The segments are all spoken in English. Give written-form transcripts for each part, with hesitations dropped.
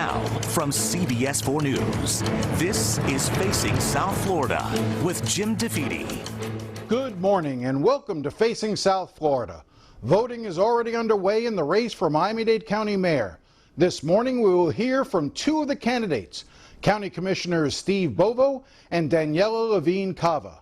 Now, from CBS 4 News, this is Facing South Florida with Jim DeFede. Good morning and welcome to Facing South Florida. Voting is already underway in the race for Miami-Dade County Mayor. This morning we will hear from two of the candidates, County Commissioners Steve Bovo and Daniella Levine Cava.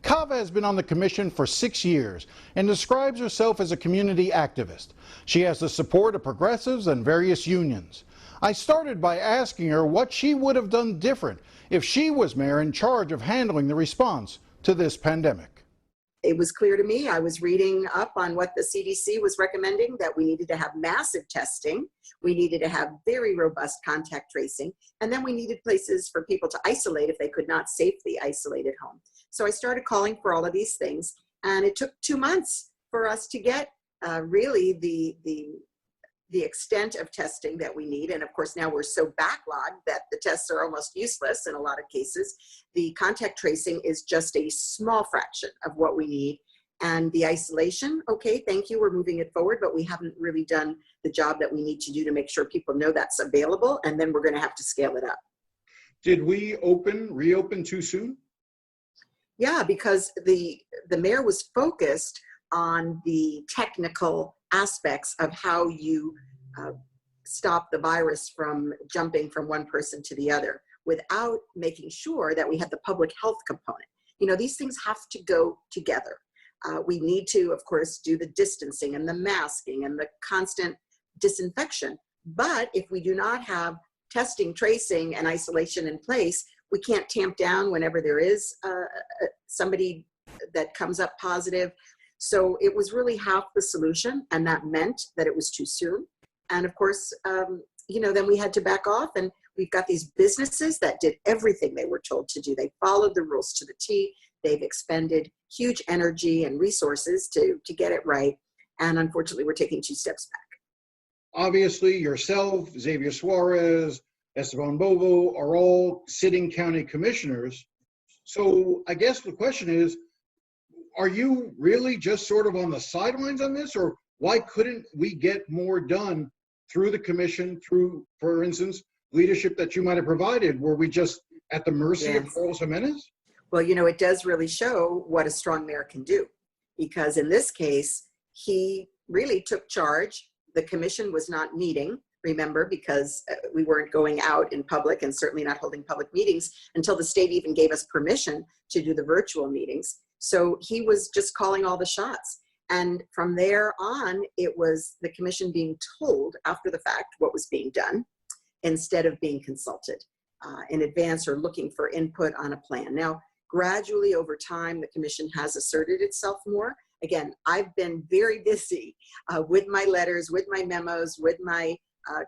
Cava has been on the commission for 6 years and describes herself as a community activist. She has the support of progressives and various unions. I started by asking her what she would have done different if she was mayor in charge of handling the response to this pandemic. It was clear to me, I was reading up on what the CDC was recommending, that we needed to have massive testing, we needed to have very robust contact tracing, and then we needed places for people to isolate if they could not safely isolate at home. So I started calling for all of these things, and it took 2 months for us to get really the extent of testing that we need. And of course, now we're so backlogged that the tests are almost useless in a lot of cases. The contact tracing is just a small fraction of what we need. And the isolation, okay, thank you, we're moving it forward, but we haven't really done the job that we need to do to make sure people know that's available, and then we're gonna have to scale it up. Did we reopen too soon? Yeah, because the mayor was focused on the technical aspects of how you stop the virus from jumping from one person to the other without making sure that we had the public health component. You know, these things have to go together. We need to, of course, do the distancing and the masking and the constant disinfection. But if we do not have testing, tracing, and isolation in place, we can't tamp down whenever there is somebody that comes up positive. So it was really half the solution, and that meant that it was too soon. And of course, you know, then we had to back off, and we've got these businesses that did everything they were told to do. They followed the rules to the T. They've expended huge energy and resources to get it right. And unfortunately, we're taking 2 steps back. Obviously, yourself, Xavier Suarez, Esteban Bovo are all sitting county commissioners. So I guess the question is, are you really just sort of on the sidelines on this, or why couldn't we get more done through the commission, through, for instance, leadership that you might have provided? Were we just at the mercy of Carlos Jimenez? Well, you know, it does really show what a strong mayor can do, because in this case, he really took charge. The commission was not meeting, remember, because we weren't going out in public and certainly not holding public meetings until the state even gave us permission to do the virtual meetings. So he was just calling all the shots. And from there on, it was the commission being told after the fact what was being done instead of being consulted in advance or looking for input on a plan. Now, gradually over time, the commission has asserted itself more. Again, I've been very busy with my letters, with my memos, with my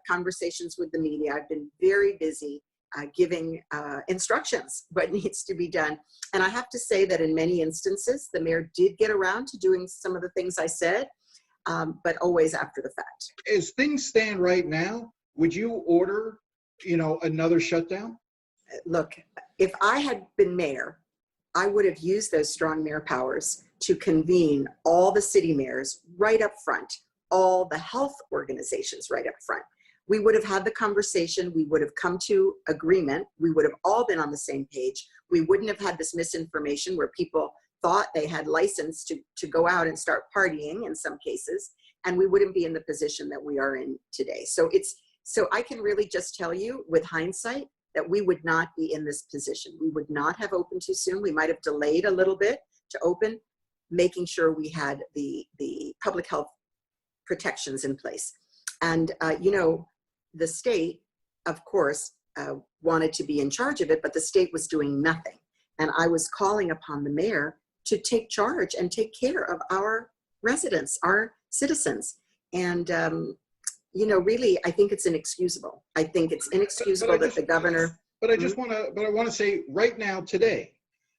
conversations with the media. I've been very busy giving instructions what needs to be done. And I have to say that in many instances, the mayor did get around to doing some of the things I said, but always after the fact. As things stand right now, would you order, you know, another shutdown? Look, if I had been mayor, I would have used those strong mayor powers to convene all the city mayors right up front, all the health organizations right up front. We would have had the conversation, we would have come to agreement, we would have all been on the same page. We wouldn't have had this misinformation where people thought they had license to go out and start partying in some cases, and we wouldn't be in the position that we are in today. So I can really just tell you with hindsight that we would not be in this position. We would not have opened too soon. We might have delayed a little bit to open, making sure we had the public health protections in place. And you know, the state, of course, wanted to be in charge of it, but the state was doing nothing. And I was calling upon the mayor to take charge and take care of our residents, our citizens. And, you know, really, I think it's inexcusable. I think it's inexcusable that the governor... But I want to say right now, today,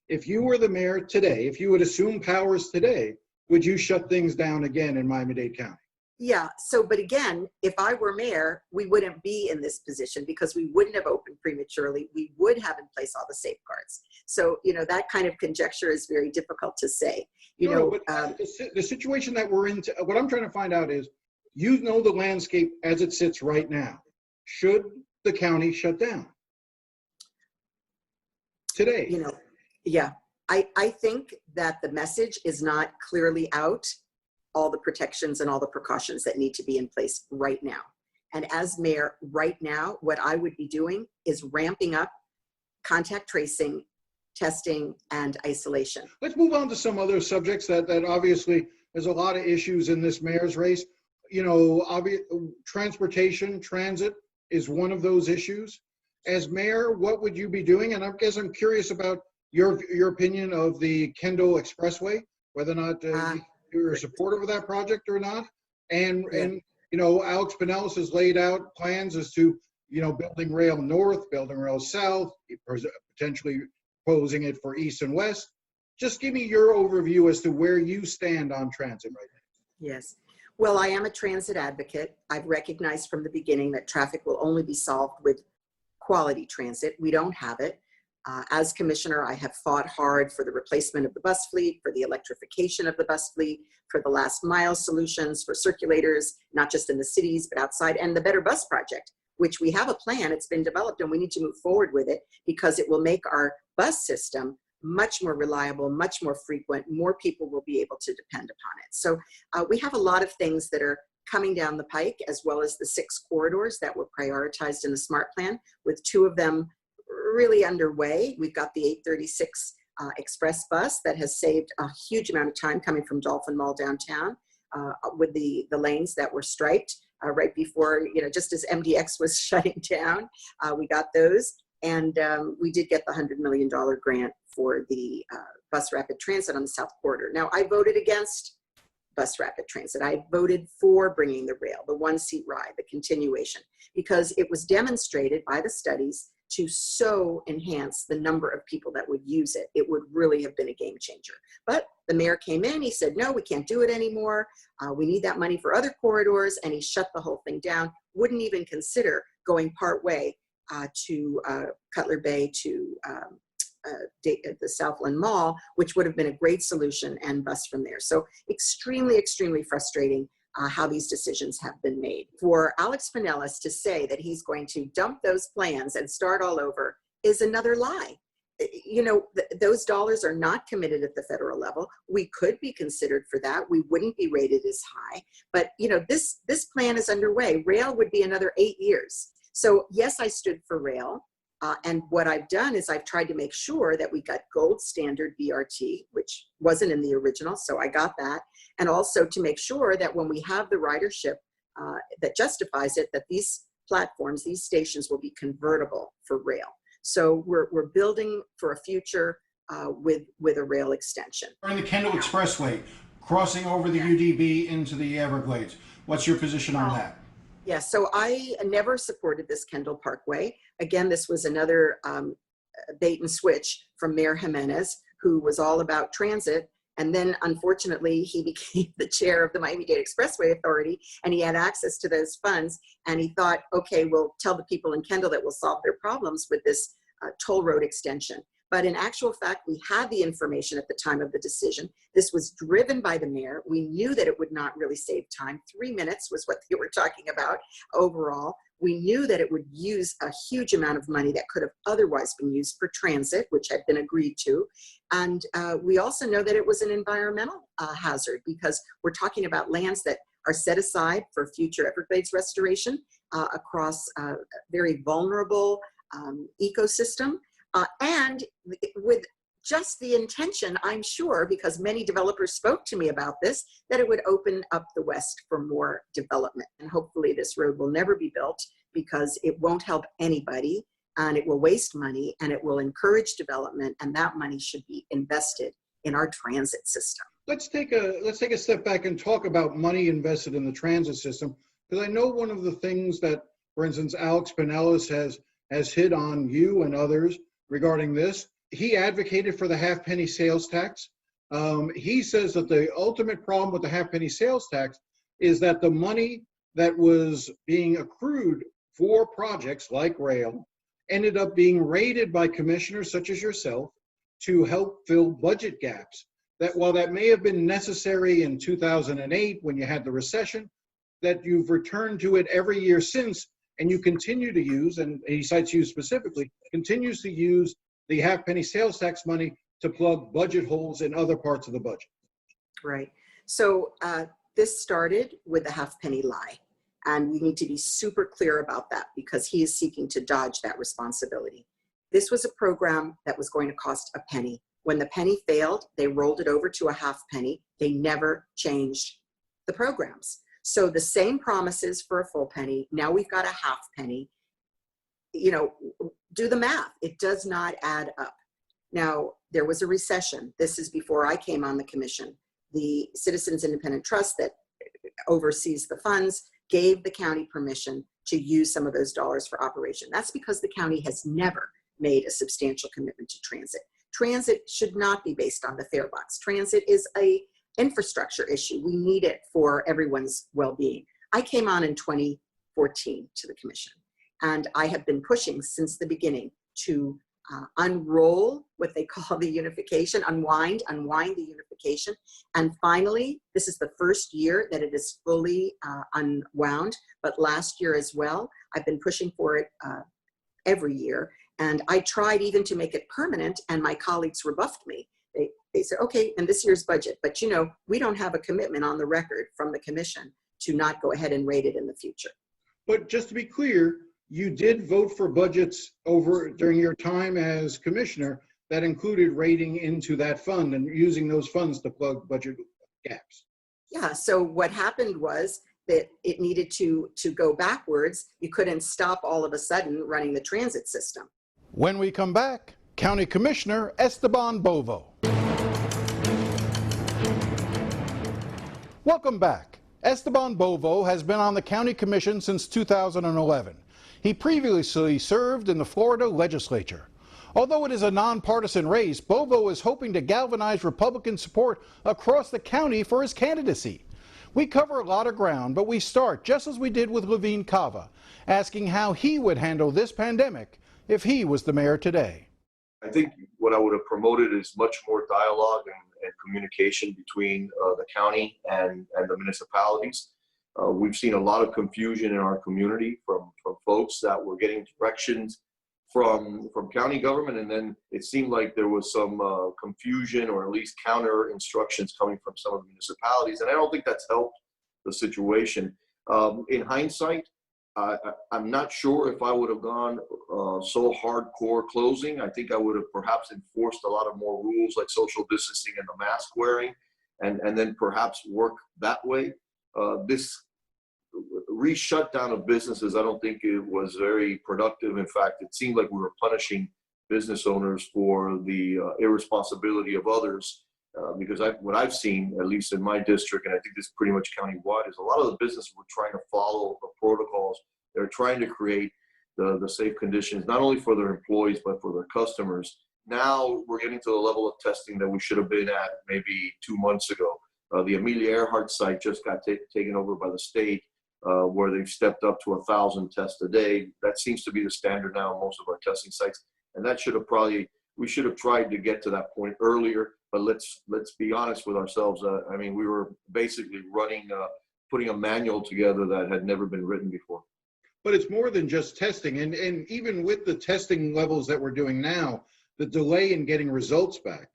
if you were the mayor today, if you would assume powers today, would you shut things down again in Miami-Dade County? Yeah, so, but again, if I were mayor, we wouldn't be in this position because we wouldn't have opened prematurely. We would have in place all the safeguards. So, you know, that kind of conjecture is very difficult to say. The situation that we're in, what I'm trying to find out is, you know the landscape as it sits right now. Should the county shut down today. You know, yeah, I think that the message is not clearly out, all the protections and all the precautions that need to be in place right now. And as mayor right now, what I would be doing is ramping up contact tracing, testing, and isolation. Let's move on to some other subjects that obviously there's a lot of issues in this mayor's race. You know, transportation, transit is one of those issues. As mayor, what would you be doing? And I guess I'm curious about your opinion of the Kendall Expressway, whether or not you're supportive of that project or not. And you know, Alex Pinellas has laid out plans as to, you know, building rail north, building rail south, potentially proposing it for east and west. Just give me your overview as to where you stand on transit right now. Yes. Well, I am a transit advocate. I've recognized from the beginning that traffic will only be solved with quality transit. We don't have it. As commissioner, I have fought hard for the replacement of the bus fleet, for the electrification of the bus fleet, for the last mile solutions, for circulators, not just in the cities, but outside, and the Better Bus Project, which we have a plan. It's been developed and we need to move forward with it because it will make our bus system much more reliable, much more frequent. More people will be able to depend upon it. So we have a lot of things that are coming down the pike, as well as the 6 corridors that were prioritized in the SMART plan, with 2 of them really underway. We've got the 836 express bus that has saved a huge amount of time coming from Dolphin Mall downtown with the lanes that were striped right before, you know, just as MDX was shutting down. We got those, and we did get the $100 million grant for the bus rapid transit on the South Corridor. Now, I voted against bus rapid transit. I voted for bringing the rail, the 1-seat ride, the continuation, because it was demonstrated by the studies to so enhance the number of people that would use it. It would really have been a game changer. But the mayor came in, he said, no, we can't do it anymore. We need that money for other corridors, and he shut the whole thing down. Wouldn't even consider going part way to Cutler Bay to the Southland Mall, which would have been a great solution, and bus from there. So extremely, extremely frustrating how these decisions have been made. For Alex Pinellas to say that he's going to dump those plans and start all over is another lie. You know, those dollars are not committed at the federal level. We could be considered for that. We wouldn't be rated as high. But, you know, this plan is underway. Rail would be another 8 years. So yes, I stood for rail. And what I've done is I've tried to make sure that we got gold standard BRT, which wasn't in the original, so I got that. And also to make sure that when we have the ridership that justifies it, that these platforms, these stations will be convertible for rail. So we're building for a future with a rail extension. During the Kendall Expressway, crossing over the UDB into the Everglades, what's your position on that? Yeah, so I never supported this Kendall Parkway. Again, this was another bait and switch from Mayor Jimenez, who was all about transit. And then, unfortunately, he became the chair of the Miami-Dade Expressway Authority, and he had access to those funds. And he thought, okay, we'll tell the people in Kendall that we'll solve their problems with this toll road extension. But in actual fact, we had the information at the time of the decision. This was driven by the mayor. We knew that it would not really save time. 3 minutes was what they were talking about overall. We knew that it would use a huge amount of money that could have otherwise been used for transit, which had been agreed to. And we also know that it was an environmental hazard, because we're talking about lands that are set aside for future Everglades restoration across a very vulnerable ecosystem. And with just the intention, I'm sure, because many developers spoke to me about this, that it would open up the West for more development. And hopefully this road will never be built, because it won't help anybody, and it will waste money, and it will encourage development, and that money should be invested in our transit system. Let's take a step back and talk about money invested in the transit system, because I know one of the things that, for instance, Alex Pinellas has hit on you and others regarding this. He advocated for the half-penny sales tax. He says that the ultimate problem with the half-penny sales tax is that the money that was being accrued for projects like rail ended up being raided by commissioners such as yourself to help fill budget gaps. That while that may have been necessary in 2008 when you had the recession, that you've returned to it every year since, and you continue to use, and he cites you specifically, continues to use the half penny sales tax money to plug budget holes in other parts of the budget. Right. So this started with the half penny lie. And we need to be super clear about that because he is seeking to dodge that responsibility. This was a program that was going to cost a penny. When the penny failed, they rolled it over to a half penny. They never changed the programs. So the same promises for a full penny. Now we've got a half penny. You know, do the math. It does not add up. Now, there was a recession. This is before I came on the commission. The Citizens Independent Trust that oversees the funds gave the county permission to use some of those dollars for operation. That's because the county has never made a substantial commitment to transit. Transit should not be based on the fare box. Transit is a infrastructure issue. We need it for everyone's well-being. I came on in 2014 to the commission, and I have been pushing since the beginning to unroll what they call the unification, unwind the unification. And finally, this is the first year that it is fully unwound, but last year as well, I've been pushing for it every year. And I tried even to make it permanent, and my colleagues rebuffed me. They said, okay, in this year's budget, but you know, we don't have a commitment on the record from the commission to not go ahead and rate it in the future. But just to be clear, you did vote for budgets over during your time as commissioner that included rating into that fund and using those funds to plug budget gaps. Yeah, so what happened was that it needed to go backwards. You couldn't stop all of a sudden running the transit system. When we come back, County Commissioner Esteban Bovo. Welcome back. Esteban Bovo has been on the County Commission since 2011. He previously served in the Florida legislature. Although it is a nonpartisan race, Bovo is hoping to galvanize Republican support across the county for his candidacy. We cover a lot of ground, but we start just as we did with Levine Cava, asking how he would handle this pandemic if he was the mayor today. I think what I would have promoted is much more dialogue and communication between the county and the municipalities. We've seen a lot of confusion in our community from folks that were getting directions from county government, and then it seemed like there was some confusion or at least counter instructions coming from some of the municipalities, and I don't think that's helped the situation. In hindsight, I'm not sure if I would have gone so hardcore closing. I think I would have perhaps enforced a lot of more rules like social distancing and the mask wearing, and then perhaps work that way. This re-shutdown of businesses, I don't think it was very productive. In fact, it seemed like we were punishing business owners for the irresponsibility of others. Because what I've seen, at least in my district, and I think this is pretty much countywide, is a lot of the businesses were trying to follow the protocols. They're trying to create the safe conditions, not only for their employees, but for their customers. Now we're getting to the level of testing that we should have been at maybe 2 months ago. The Amelia Earhart site just got taken over by the state, where they've stepped up to 1,000 tests a day. That seems to be the standard now in most of our testing sites. And that should have we should have tried to get to that point earlier. But let's be honest with ourselves. I mean, we were basically putting a manual together that had never been written before. But it's more than just testing. And even with the testing levels that we're doing now, the delay in getting results back,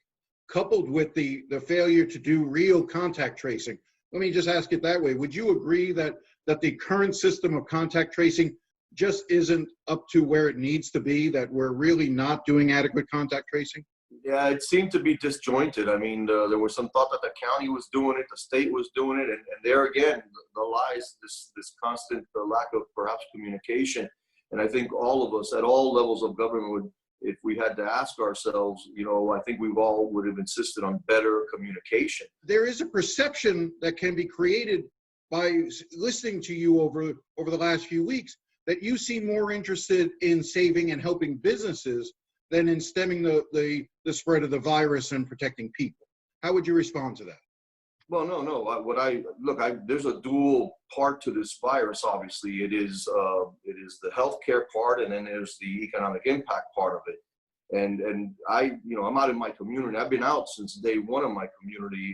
coupled with the failure to do real contact tracing. Let me just ask it that way. Would you agree that the current system of contact tracing just isn't up to where it needs to be, that we're really not doing adequate contact tracing? Yeah, it seemed to be disjointed. I mean, there was some thought that the county was doing it, the state was doing it, and there again, the lies, this constant lack of perhaps communication. And I think all of us at all levels of government would, if we had to ask ourselves, you know, I think we all would have insisted on better communication. There is a perception that can be created by listening to you over the last few weeks that you seem more interested in saving and helping businesses than in stemming the spread of the virus and protecting people. How would you respond to that? Well, no. There's a dual part to this virus. Obviously, it is the healthcare part, and then there's the economic impact part of it. And I'm out in my community. I've been out since day one of my community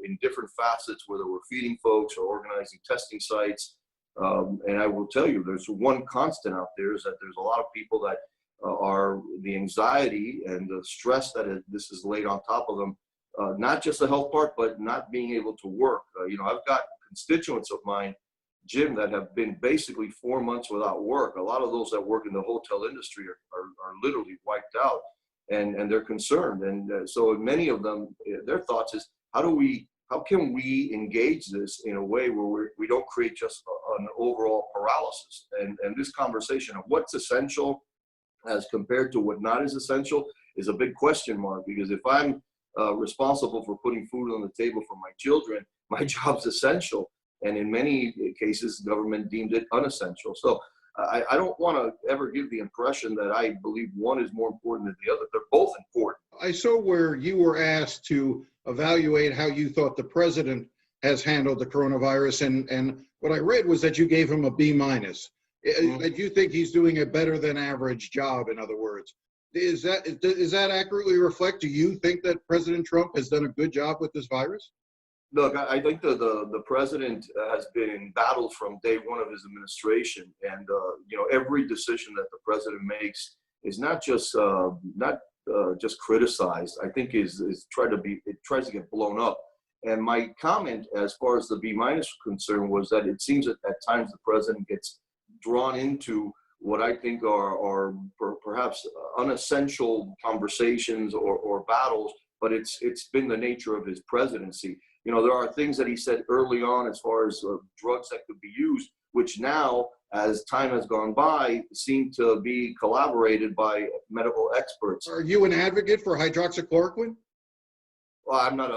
in different facets, whether we're feeding folks or organizing testing sites. And I will tell you, there's one constant out there, is that there's a lot of people that are the anxiety and the stress that this is laid on top of them, not just the health part, but not being able to work. I've got constituents of mine, Jim, that have been basically 4 months without work. A lot of those that work in the hotel industry are literally wiped out, and they're concerned. And so many of them, their thoughts is, how can we engage this in a way where we don't create just an overall paralysis? And this conversation of what's essential as compared to what not is essential is a big question mark, because if I'm responsible for putting food on the table for my children, my job's essential. And in many cases, government deemed it unessential. So I don't want to ever give the impression that I believe one is more important than the other. They're both important. I saw where you were asked to evaluate how you thought the president has handled the coronavirus, and what I read was that you gave him a B-. That you think he's doing a better than average job, in other words. Is that accurately reflect? Do you think that President Trump has done a good job with this virus? Look, I think the president has been in battle from day one of his administration, and every decision that the president makes is not just criticized. I think it tries to get blown up. And my comment, as far as the B- concern, was that it seems that at times the president gets drawn into what I think are perhaps unessential conversations or battles, but it's been the nature of his presidency. There are things that he said early on as far as drugs that could be used, which now, as time has gone by, seem to be collaborated by medical experts. Are you an advocate for hydroxychloroquine? Well, I'm not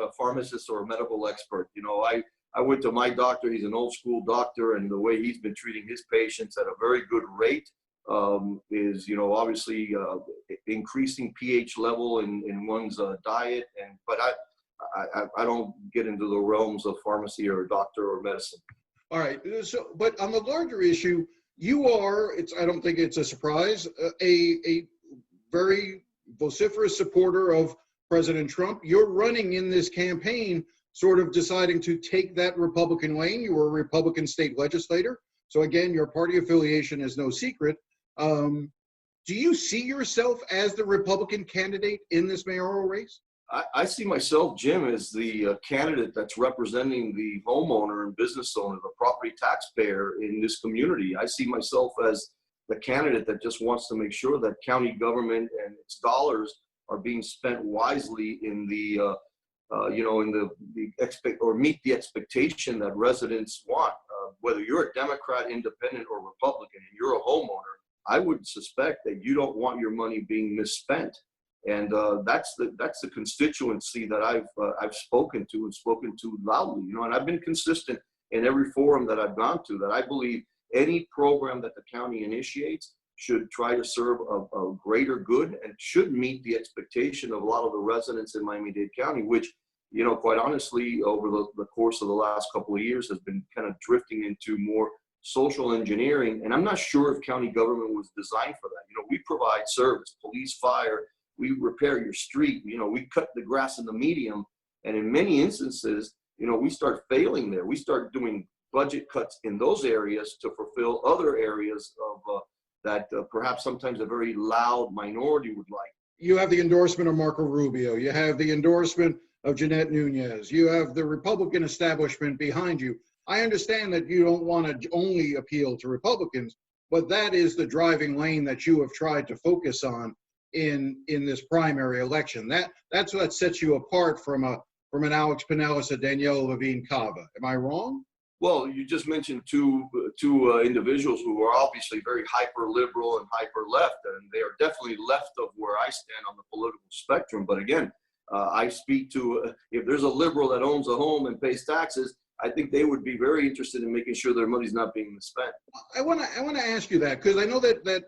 a pharmacist or a medical expert. I went to my doctor. He's an old school doctor, and the way he's been treating his patients at a very good rate is, obviously increasing pH level in one's diet. But I don't get into the realms of pharmacy or doctor or medicine. All right. So, but on the larger issue, you are, I don't think it's a surprise, a very vociferous supporter of President Trump. You're running in this campaign sort of deciding to take that Republican lane. You were a Republican state legislator. So again, your party affiliation is no secret. Do you see yourself as the Republican candidate in this mayoral race? I see myself, Jim, as the candidate that's representing the homeowner and business owner, the property taxpayer in this community. I see myself as the candidate that just wants to make sure that county government and its dollars are being spent wisely in the meet the expectation that residents want. Whether you're a Democrat, independent, or Republican, and you're a homeowner, I would suspect that you don't want your money being misspent. And that's the constituency that I've spoken to loudly, and I've been consistent in every forum that I've gone to, that I believe any program that the county initiates should try to serve a greater good and should meet the expectation of a lot of the residents in Miami-Dade County, which, quite honestly, over the course of the last couple of years has been kind of drifting into more social engineering. And I'm not sure if county government was designed for that. We provide service, police, fire. We repair your street, we cut the grass in the medium. And in many instances, we start failing there. We start doing budget cuts in those areas to fulfill other areas of that perhaps sometimes a very loud minority would like. You have the endorsement of Marco Rubio. You have the endorsement of Jeanette Nunez. You have the Republican establishment behind you. I understand that you don't want to only appeal to Republicans, but that is the driving lane that you have tried to focus on in this primary election. That's what sets you apart from an Alex Pinellas, a Daniella, Levine, Cava. Am I wrong? Well, you just mentioned two individuals who are obviously very hyper liberal and hyper left, and they are definitely left of where I stand on the political spectrum. But again, I speak to if there's a liberal that owns a home and pays taxes, I think they would be very interested in making sure their money's not being misspent. I want to ask you that, because I know that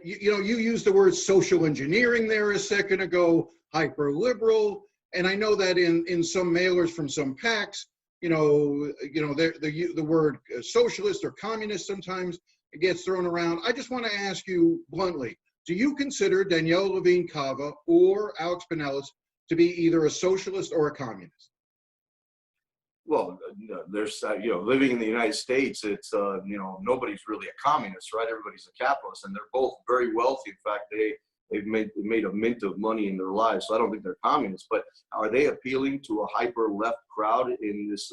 you used the word social engineering there a second ago, hyper liberal, and I know that in some mailers from some PACs, the word socialist or communist sometimes gets thrown around. I just want to ask you bluntly: do you consider Daniella Levine Cava or Alex Pinellas to be either a socialist or a communist? Well, there's, living in the United States, it's, nobody's really a communist, right? Everybody's a capitalist, and they're both very wealthy. In fact, they've made a mint of money in their lives. So I don't think they're communists, but are they appealing to a hyper left crowd in this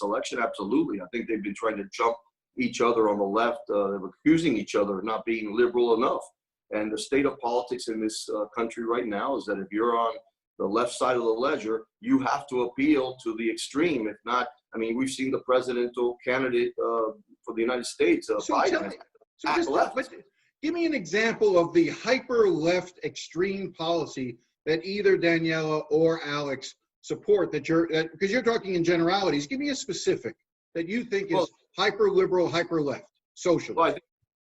election? Absolutely. I think they've been trying to jump each other on the left, accusing each other of not being liberal enough. And the state of politics in this country right now is that if you're on the left side of the ledger, you have to appeal to the extreme. If not, I mean, we've seen the presidential candidate for the United States, Biden. Give me an example of the hyper left extreme policy that either Daniella or Alex support, because you're talking in generalities. Give me a specific that you think is hyper liberal, hyper left, socialist. Well,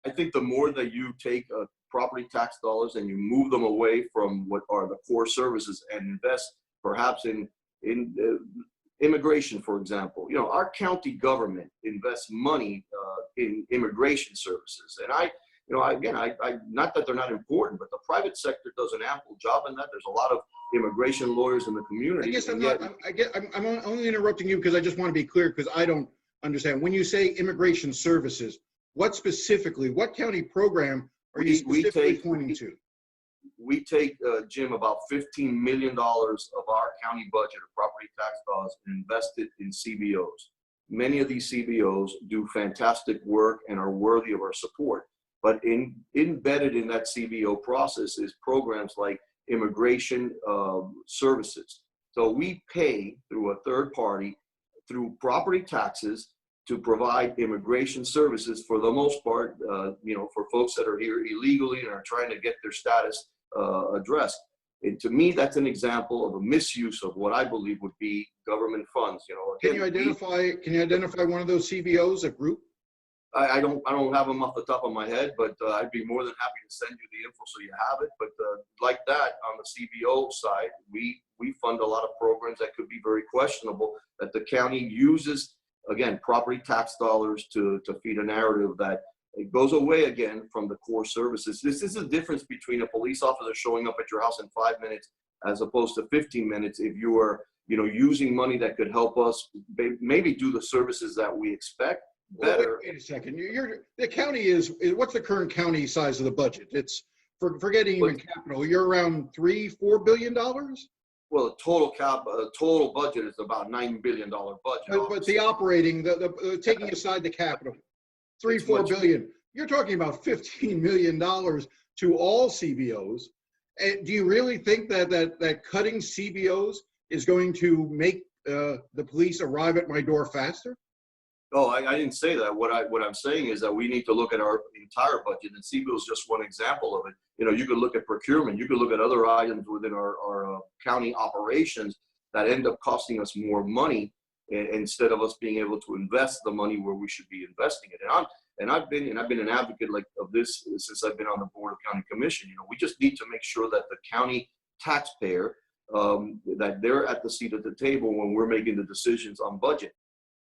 I think the more that you take property tax dollars and you move them away from what are the core services and invest perhaps in immigration, for example. Our county government invests money in immigration services. And I not that they're not important, but the private sector does an ample job in that. There's a lot of immigration lawyers in the community. I'm only interrupting you because I just want to be clear, because I don't understand. When you say immigration services, what county program are you specifically pointing to? We take, Jim, about $15 million of our county budget of property tax dollars and invest it in CBOs. Many of these CBOs do fantastic work and are worthy of our support. But embedded in that CBO process is programs like immigration services. So we pay through a third party, through property taxes, to provide immigration services for the most part, for folks that are here illegally and are trying to get their status addressed. And to me, that's an example of a misuse of what I believe would be government funds. Can you identify one of those CBOs, a group? I don't have them off the top of my head, but I'd be more than happy to send you the info so you have it. But like that, on the CBO side, we fund a lot of programs that could be very questionable, that the county uses, again, property tax dollars to feed a narrative that it goes away again from the core services. This is the difference between a police officer showing up at your house in 5 minutes as opposed to 15 minutes if you are, using money that could help us maybe do the services that we expect better. Wait a second. The county what's the current county size of the budget? It's forgetting even capital. You're around $3-4 billion. Well, the total budget is about $9 billion budget. But the operating, the taking aside the capital, $3-4 billion. You're talking about $15 million to all CBOs. And do you really think that cutting CBOs is going to make the police arrive at my door faster? Oh, I didn't say that. What I'm saying is that we need to look at our entire budget, and CBO is just one example of it. You could look at procurement. You could look at other items within our county operations that end up costing us more money instead of us being able to invest the money where we should be investing it. And I've been an advocate of this since I've been on the Board of County Commission. We just need to make sure that the county taxpayer, that they're at the seat at the table when we're making the decisions on budget.